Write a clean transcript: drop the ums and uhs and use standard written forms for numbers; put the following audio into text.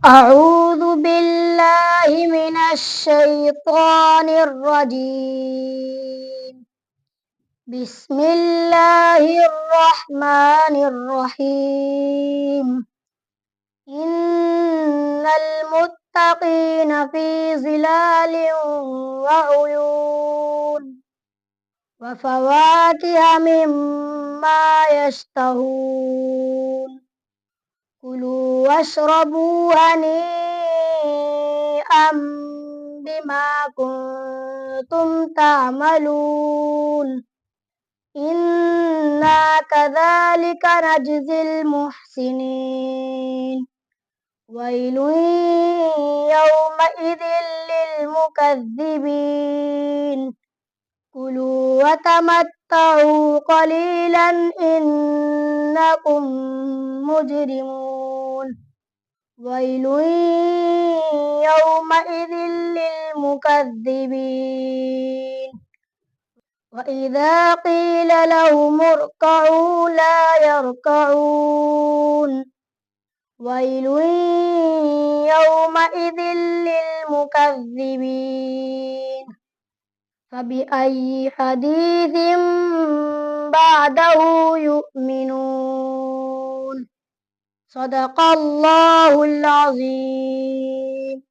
أعوذ بالله من الشيطان الرجيم. بسم الله الرحمن الرحيم. إن المتقين في ظلال وعيون وفواكه مما يشتهون. كلوا واشربوا هنيئا بما كنتم تعملون. إنا كذلك نجزي المحسنين. ويل يومئذ للمكذبين. كلوا وتمتعوا قليلا إنكم مجرمون. ويل يومئذ للمكذبين. وإذا قيل لهم اركعوا لا يركعون. ويل يومئذ للمكذبين. فبأي حديث بعده يؤمنون. صدق الله العظيم.